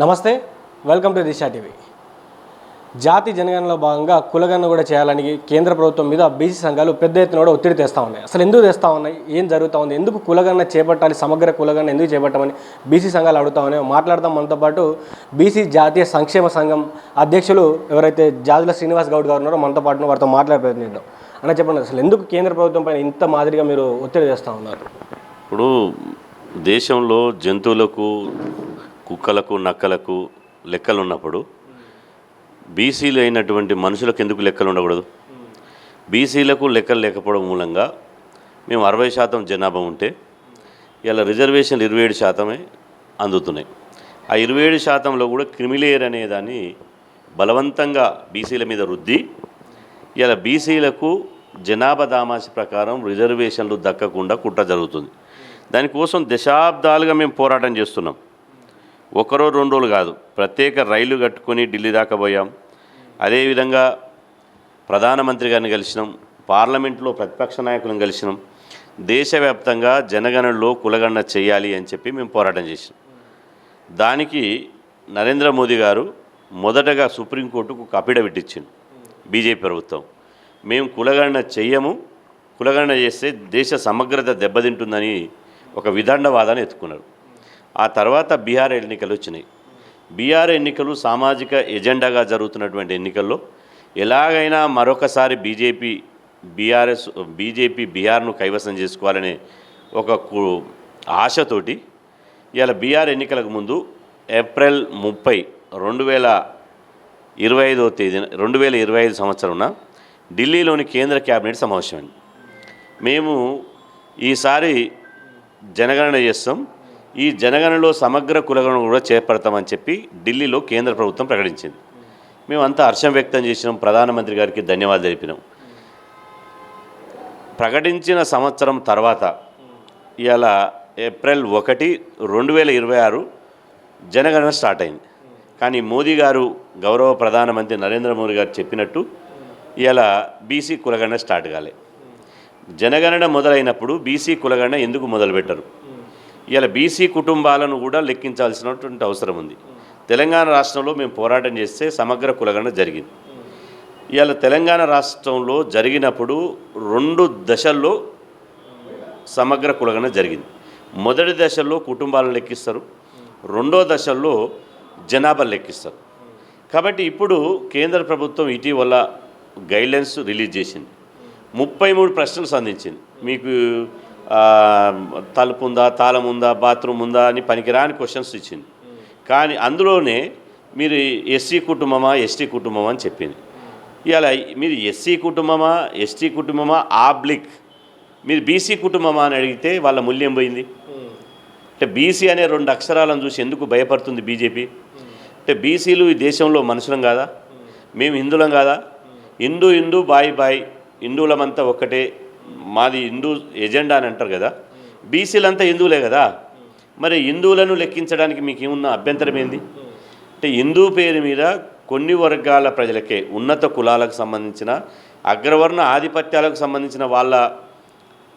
నమస్తే, welcome to Disha TV. జాతి జనగణనలో భాగంగా కులగణన కూడా చేయాలని కేంద్ర ప్రభుత్వం మీద బీసీ సంఘాలు పెద్ద ఎత్తున కూడా ఒత్తిడి తెస్తూ ఉన్నాయి. అసలు ఎందుకు తెస్తూ ఉన్నాయి, ఏం జరుగుతూ ఉంది, ఎందుకు కులగణన చేపట్టాలి, సమగ్ర కులగణన ఎందుకు చేపట్టమని బీసీ సంఘాలు అడుగుతా ఉన్నాయి. మాట్లాడదాం. మనతో పాటు బీసీ జాతీయ సంక్షేమ సంఘం అధ్యక్షులు ఎవరైతే జాజుల శ్రీనివాస్ గౌడ్ గారు ఉన్నారో మనతో పాటు వారితో మాట్లాడే ప్రయత్నిద్దాం. అన్న చెప్పండి, అసలు ఎందుకు కేంద్ర ప్రభుత్వం పైన ఇంత మాదిరిగా మీరు ఒత్తిడి తెస్తూ ఉన్నారు? ఇప్పుడు దేశంలో జంతువులకు, కుక్కలకు, నక్కలకు లెక్కలు ఉన్నప్పుడు బీసీలు అయినటువంటి మనుషులకు ఎందుకు లెక్కలు ఉండకూడదు? బీసీలకు లెక్కలు లేకపోవడం మూలంగా మేము 60% జనాభా ఉంటే ఇలా రిజర్వేషన్లు 27% అందుతున్నాయి. ఆ 27%లో కూడా క్రిమిలేయర్ అనేదాన్ని బలవంతంగా బీసీల మీద రుద్ది ఇలా బీసీలకు జనాభా దామాషి ప్రకారం రిజర్వేషన్లు దక్కకుండా కుట్ర జరుగుతుంది. దానికోసం దశాబ్దాలుగా మేము పోరాటం చేస్తున్నాం. ఒకరో రెండు రోజులు కాదు, ప్రత్యేక రైలు కట్టుకొని ఢిల్లీ దాకా పోయాం. అదేవిధంగా ప్రధానమంత్రి గారిని కలిసినాం, పార్లమెంట్లో ప్రతిపక్ష నాయకులను కలిసినాం. దేశవ్యాప్తంగా జనగణనలో కులగణన చేయాలి అని చెప్పి మేము పోరాటం చేసినాం. దానికి నరేంద్ర మోదీ గారు మొదటగా సుప్రీంకోర్టుకు అఫిడవిట్ ఇచ్చింది. బీజేపీ ప్రభుత్వం మేము కులగణన చెయ్యము, కులగణన చేస్తే దేశ సమగ్రత దెబ్బతింటుందని ఒక విదండవాదాన్ని ఎత్తుకున్నారు. ఆ తర్వాత బీహార్ ఎన్నికలు వచ్చినాయి. బీహార్ ఎన్నికలు సామాజిక ఎజెండాగా జరుగుతున్నటువంటి ఎన్నికల్లో ఎలాగైనా మరొకసారి బీజేపీ బీహార్ను కైవసం చేసుకోవాలనే ఒక ఆశతోటి ఇవాళ బీహార్ ఎన్నికలకు ముందు ఏప్రిల్ 30, 2025 సంవత్సరంన ఢిల్లీలోని కేంద్ర క్యాబినెట్ సమావేశమైంది. మేము ఈసారి జనగణన చేస్తాం, ఈ జనగణనలో సమగ్ర కులగణన కూడా చేపడతామని చెప్పి ఢిల్లీలో కేంద్ర ప్రభుత్వం ప్రకటించింది. మేమంతా హర్షం వ్యక్తం చేసినాం, ప్రధానమంత్రి గారికి ధన్యవాదాలు తెలిపినాం. ప్రకటించిన సంవత్సరం తర్వాత ఇవాళ ఏప్రిల్ 1, 2026 జనగణన స్టార్ట్ అయింది. కానీ మోదీ గారు, గౌరవ ప్రధానమంత్రి నరేంద్ర మోదీ గారు చెప్పినట్టు ఇవాళ బీసీ కులగణన స్టార్ట్ కాలే. జనగణన మొదలైనప్పుడు బీసీ కులగణన ఎందుకు మొదలుపెట్టరు? ఇవాళ బీసీ కుటుంబాలను కూడా లెక్కించాల్సినటువంటి అవసరం ఉంది. తెలంగాణ రాష్ట్రంలో మేము పోరాటం చేస్తే సమగ్ర కులగణన జరిగింది. ఇవాళ తెలంగాణ రాష్ట్రంలో జరిగినప్పుడు 2 దశల్లో సమగ్ర కులగణన జరిగింది. మొదటి దశల్లో కుటుంబాలను లెక్కిస్తారు, రెండో దశల్లో జనాభా లెక్కిస్తారు. కాబట్టి ఇప్పుడు కేంద్ర ప్రభుత్వం ఇటీవల గైడ్లైన్స్ రిలీజ్ చేసింది. 33 ప్రశ్నలు సంధించింది. మీకు తలుపు ఉందా, తాళం ఉందా, బాత్రూమ్ ఉందా అని పనికిరాని క్వశ్చన్స్ ఇచ్చింది. కానీ అందులోనే మీరు ఎస్సీ కుటుంబమా, ఎస్టీ కుటుంబమా అని చెప్పింది. ఇవాళ మీరు ఎస్సీ కుటుంబమా, ఎస్టీ కుటుంబమా ఆబ్లిక్ మీరు బీసీ కుటుంబమా అని అడిగితే వాళ్ళ మూల్యం పోయింది. అంటే బీసీ అనే 2 అక్షరాలను చూసి ఎందుకు భయపడుతుంది బీజేపీ? అంటే బీసీలు ఈ దేశంలో మనుషులం కాదా? మేము హిందువులం కాదా? హిందూ బాయ్ హిందువులమంతా ఒక్కటే, మాది హిందూ ఎజెండా అని అంటారు కదా. బీసీలంతా హిందువులే కదా. మరి హిందువులను లెక్కించడానికి మీకు ఏమున్న అభ్యంతరం ఏంది? అంటే హిందూ పేరు మీద కొన్ని వర్గాల ప్రజలకే, ఉన్నత కులాలకు సంబంధించిన అగ్రవర్ణ ఆధిపత్యాలకు సంబంధించిన వాళ్ళ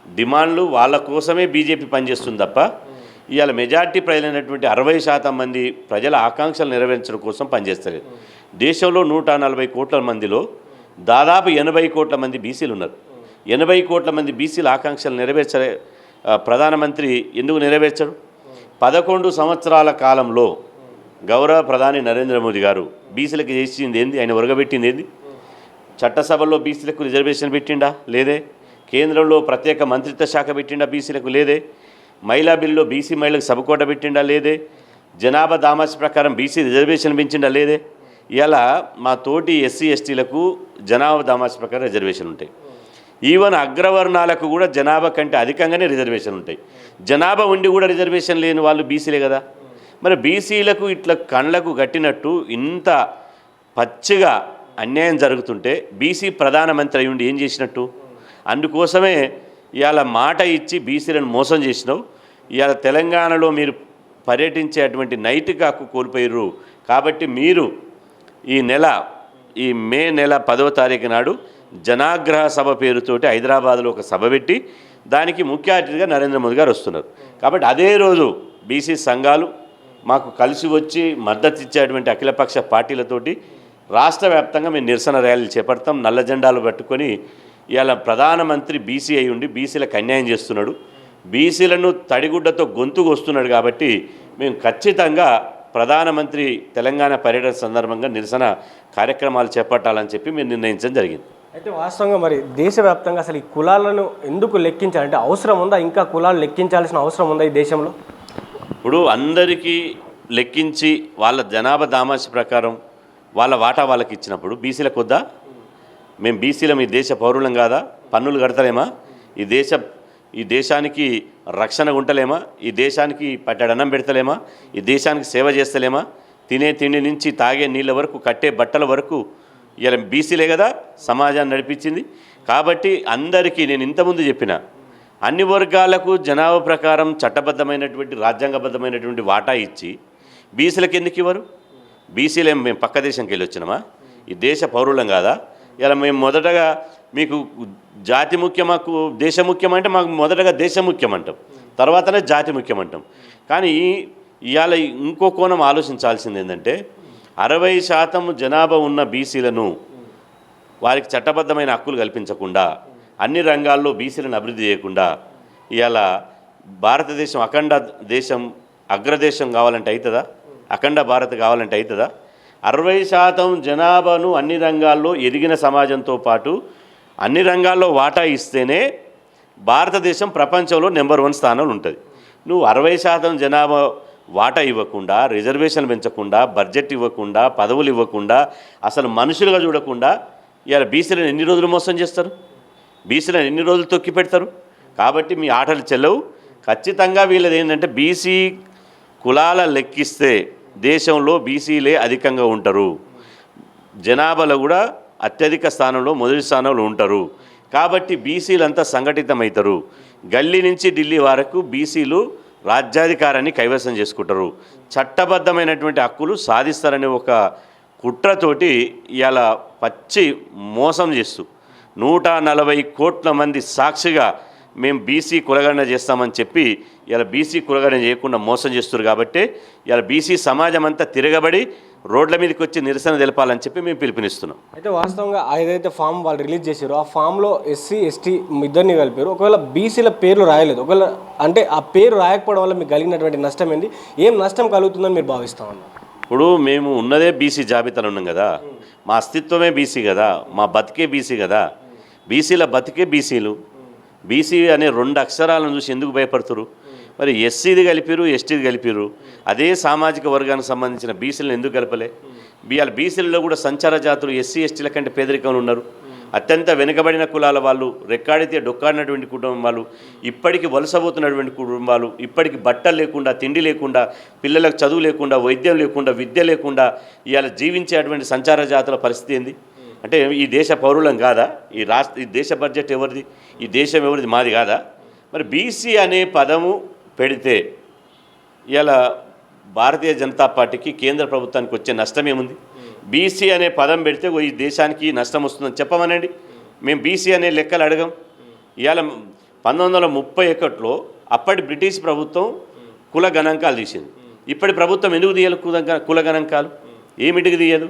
డిమాండ్లు వాళ్ళ కోసమే బీజేపీ పనిచేస్తుంది తప్ప ఇవాళ మెజార్టీ ప్రజలైనటువంటి 60% మంది ప్రజల ఆకాంక్షలు నెరవేర్చడం కోసం పనిచేస్తలేదు. దేశంలో 140 కోట్ల మందిలో దాదాపు 80 కోట్ల మంది బీసీలు ఉన్నారు. 80 కోట్ల మంది బీసీల ఆకాంక్షలు నెరవేర్చలే ప్రధానమంత్రి ఎందుకు నెరవేర్చడు? 11 సంవత్సరాల కాలంలో గౌరవ ప్రధాని నరేంద్ర మోదీ గారు బీసీలకు చేసింది ఏంది? ఆయన ఒరగబెట్టింది ఏంది? చట్టసభలో బీసీలకు రిజర్వేషన్ పెట్టిండా? లేదే. కేంద్రంలో ప్రత్యేక మంత్రిత్వ శాఖ పెట్టిండా? బీసీలకు లేదే. మహిళా బిల్లులో బీసీ మహిళలకు సభకోట పెట్టిండా? లేదే. జనాభా దామాషి ప్రకారం బీసీ రిజర్వేషన్ పెంచిండా? లేదే. ఇలా మా తోటి ఎస్సీ ఎస్టీలకు జనాభా దామాషి ప్రకారం రిజర్వేషన్ ఉంటాయి. ఈవెన్ అగ్రవర్ణాలకు కూడా జనాభా కంటే అధికంగానే రిజర్వేషన్ ఉంటాయి. జనాభా ఉండి కూడా రిజర్వేషన్ లేని వాళ్ళు బీసీలే కదా. మరి బీసీలకు ఇట్లా కళ్ళకు కట్టినట్టు ఇంత పచ్చిగా అన్యాయం జరుగుతుంటే బీసీ ప్రధానమంత్రి అయ్యుండి ఏం చేసినట్టు? అందుకోసమే ఇవాళ మాట ఇచ్చి బీసీలను మోసం చేసినావు. ఇవాళ తెలంగాణలో మీరు పర్యటించేటువంటి నైతిక హక్కు కోల్పోయారు. కాబట్టి మీరు ఈ మే నెల 10వ తారీఖు నాడు జనాగ్రహ సభ పేరుతోటి హైదరాబాద్లో ఒక సభ పెట్టి దానికి ముఖ్య అతిథిగా నరేంద్ర మోదీ గారు వస్తున్నారు. కాబట్టి అదే రోజు బీసీ సంఘాలు మాకు కలిసి వచ్చి మద్దతు ఇచ్చేటువంటి అఖిలపక్ష పార్టీలతోటి రాష్ట్ర వ్యాప్తంగా మేము నిరసన ర్యాలీలు చేపడతాం. నల్ల జెండాలు పట్టుకొని ఇవాళ ప్రధానమంత్రి బీసీ అయి ఉండి బీసీలకు అన్యాయం చేస్తున్నాడు, బీసీలను తడిగుడ్డతో గొంతుకు వస్తున్నాడు. కాబట్టి మేము ఖచ్చితంగా ప్రధానమంత్రి తెలంగాణ పర్యటన సందర్భంగా నిరసన కార్యక్రమాలు చేపట్టాలని చెప్పి మేము నిర్ణయించడం జరిగింది. అయితే వాస్తవంగా మరి దేశవ్యాప్తంగా అసలు ఈ కులాలను ఎందుకు లెక్కించాలంటే అవసరం ఉందా? ఇంకా కులాలు లెక్కించాల్సిన అవసరం ఉందా ఈ దేశంలో? ఇప్పుడు అందరికీ లెక్కించి వాళ్ళ జనాభా దామాషి ప్రకారం వాళ్ళ వాటా వాళ్ళకి ఇచ్చినప్పుడు బీసీలకు వద్దా? మేము బీసీలం ఈ దేశ పౌరులం కాదా? పన్నులు కడతలేమా? ఈ దేశానికి రక్షణ ఉంటలేమా? ఈ దేశానికి పట్టడన్నం పెడతలేమా? ఈ దేశానికి సేవ చేస్తలేమా? తినే తిండి నుంచి తాగే నీళ్ళ వరకు కట్టే బట్టల వరకు ఇలా బీసీలే కదా సమాజాన్ని నడిపించింది. కాబట్టి అందరికీ నేను ఇంతకుముందు చెప్పిన అన్ని వర్గాలకు జనాభా ప్రకారం చట్టబద్ధమైనటువంటి రాజ్యాంగబద్ధమైనటువంటి వాటా ఇచ్చి బీసీలకు ఎందుకు ఇవ్వరు? బీసీలు మేము పక్క దేశంకి వెళ్ళి వచ్చినామా? ఈ దేశ పౌరులం కాదా? ఇలా మేము మొదటగా మీకు జాతి ముఖ్యమాకు దేశం ముఖ్యమంటే మాకు మొదటగా దేశం ముఖ్యమంటాం, తర్వాతనే జాతి ముఖ్యమంటాం. కానీ ఇవాళ ఇంకో కోణం ఆలోచించాల్సింది ఏంటంటే 60% జనాభా ఉన్న బీసీలను వారికి చట్టబద్ధమైన హక్కులు కల్పించకుండా అన్ని రంగాల్లో బీసీలను అభివృద్ధి చేయకుండా ఇవాళ భారతదేశం అఖండ దేశం అగ్రదేశం కావాలంటే అవుతుందా? అఖండ భారత్ కావాలంటే అవుతుందా? 60% జనాభాను అన్ని రంగాల్లో ఎదిగిన సమాజంతో పాటు అన్ని రంగాల్లో వాటా ఇస్తేనే భారతదేశం ప్రపంచంలో నెంబర్ 1 స్థానంలో ఉంటుంది. నువ్వు 60% జనాభా వాటా ఇవ్వకుండా, రిజర్వేషన్ పెంచకుండా, బడ్జెట్ ఇవ్వకుండా, పదవులు ఇవ్వకుండా, అసలు మనుషులుగా చూడకుండా ఇవాళ బీసీలను ఎన్ని రోజులు మోసం చేస్తారు? బీసీలను ఎన్ని రోజులు తొక్కి పెడతారు? కాబట్టి మీ ఆటలు చెల్లవు. ఖచ్చితంగా వీళ్ళది ఏంటంటే బీసీ కులాల లెక్కిస్తే దేశంలో బీసీలే అధికంగా ఉంటారు, జనాభాలో కూడా అత్యధిక స్థానంలో మొదటి స్థానంలో ఉంటారు. కాబట్టి బీసీలంతా సంఘటితమవుతారు. గల్లీ నుంచి ఢిల్లీ వరకు బీసీలు రాజ్యాధికారాన్ని కైవసం చేసుకుంటారు, చట్టబద్ధమైనటువంటి హక్కులు సాధిస్తారనే ఒక కుట్రతోటి ఇవాళ పచ్చి మోసం చేస్తూ 140 కోట్ల మంది సాక్షిగా మేము బీసీ కులగణన చేస్తామని చెప్పి ఇలా బీసీ కులగణన చేయకుండా మోసం చేస్తారు. కాబట్టి ఇలా బీసీ సమాజం అంతా తిరగబడి రోడ్ల మీదకి వచ్చి నిరసన తెలపాలని చెప్పి మేము పిలుపునిస్తున్నాం. అయితే వాస్తవంగా ఏదైతే ఫామ్ వాళ్ళు రిలీజ్ చేశారో ఆ ఫామ్లో ఎస్సీ ఎస్టీ ఇద్దరిని కలిపారు. ఒకవేళ బీసీల పేర్లు రాయలేదు, ఒకవేళ అంటే ఆ పేరు రాయకపోవడం వల్ల మీకు కలిగినటువంటి నష్టం ఏంది? ఏం నష్టం కలుగుతుందని మీరు భావిస్తామన్నారు? ఇప్పుడు మేము ఉన్నదే బీసీ జాబితాలో ఉన్నాం కదా, మా అస్తిత్వమే బీసీ కదా, మా బతికే బీసీ కదా, బీసీల బతికే బీసీలు. బీసీ అనే 2 అక్షరాలను చూసి ఎందుకు భయపడుతురు? మరి ఎస్సీది కలిపిరు, ఎస్టీది కలిపిరు, అదే సామాజిక వర్గానికి సంబంధించిన బీసీలను ఎందుకు కలపలే? బీసీలలో కూడా సంచార జాతులు ఎస్సీ ఎస్టీల కంటే పేదరికంలో ఉన్నారు. అత్యంత వెనుకబడిన కులాల వాళ్ళు, రెక్కాడితే డొక్కాడినటువంటి కుటుంబం వాళ్ళు, ఇప్పటికీ వలసపోతున్నటువంటి కుటుంబాలు, ఇప్పటికీ బట్టలు లేకుండా, తిండి లేకుండా, పిల్లలకు చదువు లేకుండా, వైద్యం లేకుండా, విద్య లేకుండా ఇవాళ జీవించేటువంటి సంచార జాతుల పరిస్థితి ఏంది? అంటే ఈ దేశ పౌరులం కాదా? ఈ దేశ బడ్జెట్ ఎవరిది? ఈ దేశం ఎవరిది? మాది కాదా? మరి బీసీ అనే పదము పెడితే ఇలా భారతీయ జనతా పార్టీకి కేంద్ర ప్రభుత్వానికి వచ్చే నష్టం ఏముంది? బీసీ అనే పదం పెడితే ఈ దేశానికి నష్టం వస్తుందని చెప్పమనండి. మేము బీసీ అనే లెక్కలు అడగం. ఇవాళ 1931లో అప్పటి బ్రిటిష్ ప్రభుత్వం కుల గణాంకాలు తీసింది. ఇప్పటి ప్రభుత్వం ఎందుకు తీయాలి కుల గణాంకాలు? ఏమిటికి తీయదు?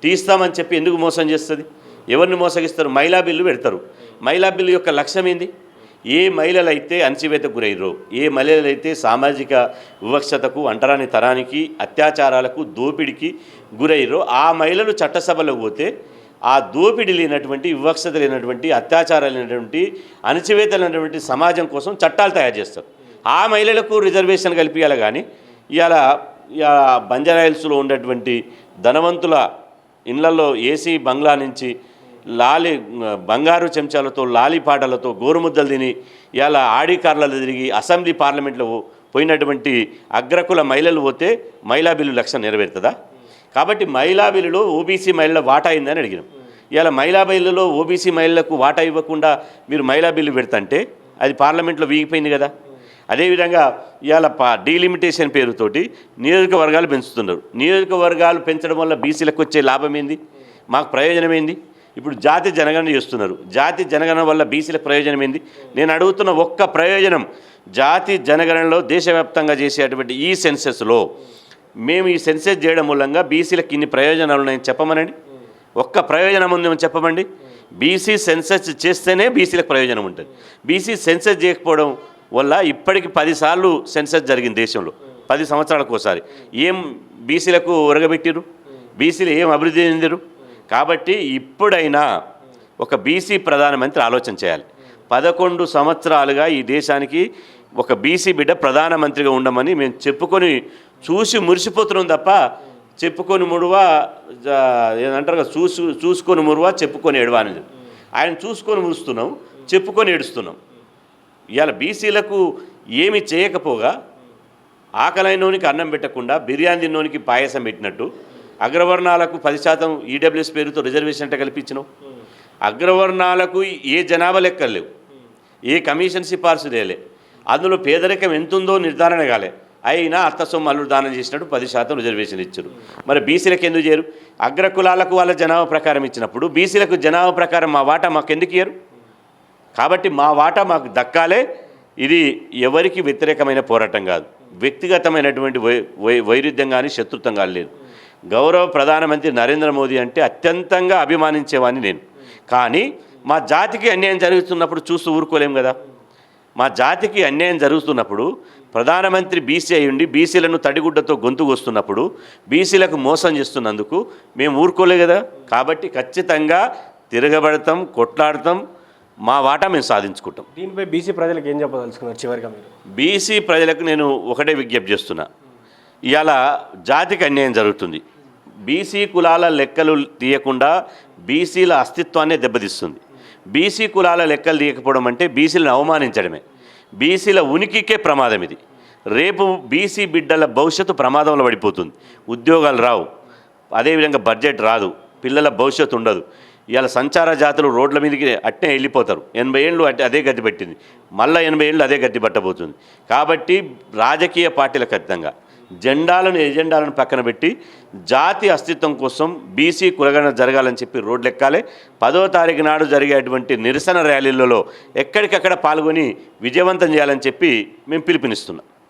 తీస్తామని చెప్పి ఎందుకు మోసం చేస్తుంది? ఎవరిని మోసగిస్తారు? మహిళా బిల్లు పెడతారు. మహిళా బిల్లు యొక్క లక్ష్యం ఏంది? ఏ మహిళలైతే అణచివేతకు గురయ్యారో, ఏ మహిళలైతే సామాజిక వివక్షతకు, అంటరాని తరానికి, అత్యాచారాలకు, దోపిడికి గురయ్యారో ఆ మహిళలు చట్టసభలోకి పోతే ఆ దోపిడి లేనటువంటి, వివక్షత లేనటువంటి, అత్యాచారాలు లేనటువంటి, అణచివేత లేనటువంటి సమాజం కోసం చట్టాలు తయారు చేస్తారు. ఆ మహిళలకు రిజర్వేషన్ కల్పించాలి. కానీ ఇవాళ బంజారాహిల్స్లో ఉన్నటువంటి ధనవంతుల ఇళ్లలో ఏసీ బంగ్లా నుంచి బంగారు చెంచాలతో, లాలి పాటలతో, గోరుముద్దలు తిని ఇలా ఆడి కార్లలో తిరిగి అసెంబ్లీ పార్లమెంట్లో పోయినటువంటి అగ్రకుల మహిళలు పోతే మహిళా బిల్లు లక్ష్యం నెరవేరుతుందా? కాబట్టి మహిళా బిల్లులో ఓబీసీ మహిళల వాటా అయిందని అడిగినాం. ఇలా మహిళా బిల్లులో ఓబీసీ మహిళలకు వాటా ఇవ్వకుండా మీరు మహిళా బిల్లు పెడతంటే అది పార్లమెంట్లో వీగిపోయింది కదా. అదేవిధంగా ఇవాళ డీలిమిటేషన్ పేరుతోటి నియోజకవర్గాలు పెంచుతున్నారు. నియోజకవర్గాలు పెంచడం వల్ల బీసీలకు వచ్చే లాభం ఏంది? మాకు ప్రయోజనం ఏంది? ఇప్పుడు జాతి జనగణన చేస్తున్నారు. జాతి జనగణన వల్ల బీసీలకు ప్రయోజనం ఏంది? నేను అడుగుతున్న ఒక్క ప్రయోజనం, జాతి జనగణనలో దేశవ్యాప్తంగా చేసేటువంటి ఈ సెన్సెస్లో మేము ఈ సెన్సెస్ చేయడం మూలంగా బీసీలకు ఇన్ని ప్రయోజనాలు ఉన్నాయని చెప్పమనండి. ఒక్క ప్రయోజనం ఉందేమో చెప్పమండి. బీసీ సెన్సెస్ చేస్తేనే బీసీలకు ప్రయోజనం ఉంటుంది. బీసీ సెన్సెస్ చేయకపోవడం వల్ల ఇప్పటికి 10 సార్లు సెన్సెస్ జరిగింది దేశంలో, 10 సంవత్సరాలకు ఒకసారి. ఏం బీసీలకు ఒరగబెట్టిరు? బీసీలు ఏం అభివృద్ధి చెందిరు? కాబట్టి ఇప్పుడైనా ఒక బీసీ ప్రధానమంత్రి ఆలోచన చేయాలి. 11 సంవత్సరాలుగా ఈ దేశానికి ఒక బీసీ బిడ్డ ప్రధానమంత్రిగా ఉండమని మేము చెప్పుకొని చూసి మురిసిపోతున్నాం తప్ప చెప్పుకొని ముడువా ఏదంటారు కదా, చూసుకొని మురువా చెప్పుకొని ఏడవా అనేది. ఆయన చూసుకొని మురుస్తున్నాం, చెప్పుకొని ఏడుస్తున్నాం. ఇవాళ బీసీలకు ఏమి చేయకపోగా ఆకలైనోనికి అన్నం పెట్టకుండా బిర్యానీ తిన్నోనికి పాయసం పెట్టినట్టు అగ్రవర్ణాలకు 10% ఈడబ్ల్యూఎస్ పేరుతో రిజర్వేషన్ అంటే కల్పించినావు. అగ్రవర్ణాలకు ఏ జనాభా లెక్కలు లేవు, ఏ కమిషన్ సిఫార్సు లేలే, అందులో పేదరికం ఎంతుందో నిర్ధారణ కాలే. అయినా అత్త సొమ్ము అల్లుడు దానం చేసినట్టు 10% రిజర్వేషన్ ఇచ్చారు. మరి బీసీలకు ఎందుకు చేయరు? అగ్రకులాలకు వాళ్ళ జనాభా ప్రకారం ఇచ్చినప్పుడు బీసీలకు జనాభా ప్రకారం మా వాటా మాకు ఎందుకు ఇయ్యరు? కాబట్టి మా వాటా మాకు దక్కాలే. ఇది ఎవరికి వ్యతిరేకమైన పోరాటం కాదు, వ్యక్తిగతమైనటువంటి వైరుధ్యం కానీ శత్రుత్వం కానీ లేదు. గౌరవ ప్రధానమంత్రి నరేంద్ర మోదీ అంటే అత్యంతంగా అభిమానించేవాడిని నేను. కానీ మా జాతికి అన్యాయం జరుగుతున్నప్పుడు చూస్తూ ఊరుకోలేం కదా. మా జాతికి అన్యాయం జరుగుతున్నప్పుడు ప్రధానమంత్రి బీసీ అయి ఉండి బీసీలను తడిగుడ్డతో గొంతుకు వస్తున్నప్పుడు బీసీలకు మోసం చేస్తున్నందుకు మేము ఊరుకోలే కదా. కాబట్టి ఖచ్చితంగా తిరగబడతాం, కొట్లాడతాం, మా వాటా మేము సాధించుకుంటాం. దీనిపై బీసీ ప్రజలకు ఏం చెప్పదలుచుకున్నారు చివరిగా మీరు? బీసీ ప్రజలకు నేను ఒకటే విజ్ఞప్తి చేస్తున్నా. ఇవాళ జాతికి అన్యాయం జరుగుతుంది. బీసీ కులాల లెక్కలు తీయకుండా బీసీల అస్తిత్వాన్నే దెబ్బతీస్తుంది. బీసీ కులాల లెక్కలు తీయకపోవడం అంటే బీసీలను అవమానించడమే, బీసీల ఉనికికే ప్రమాదం ఇది. రేపు బీసీ బిడ్డల భవిష్యత్తు ప్రమాదంలో పడిపోతుంది. ఉద్యోగాలు రావు, అదేవిధంగా బడ్జెట్ రాదు, పిల్లల భవిష్యత్తు ఉండదు. ఇవాళ సంచార జాతులు రోడ్ల మీదకి అట్నే వెళ్ళిపోతారు. 80 ఏళ్ళు అదే గతి పెట్టింది, మళ్ళీ 80 ఏళ్ళు అదే గతి పట్టబోతుంది. కాబట్టి రాజకీయ పార్టీలకు ఖచ్చితంగా ఎజెండాలను పక్కన పెట్టి జాతి అస్తిత్వం కోసం బీసీ కులగణన జరగాలని చెప్పి రోడ్లు ఎక్కాలి. 10వ తారీఖు నాడు జరిగేటువంటి నిరసన ర్యాలీలలో ఎక్కడికక్కడ పాల్గొని విజయవంతం చేయాలని చెప్పి మేము పిలుపునిస్తున్నాం.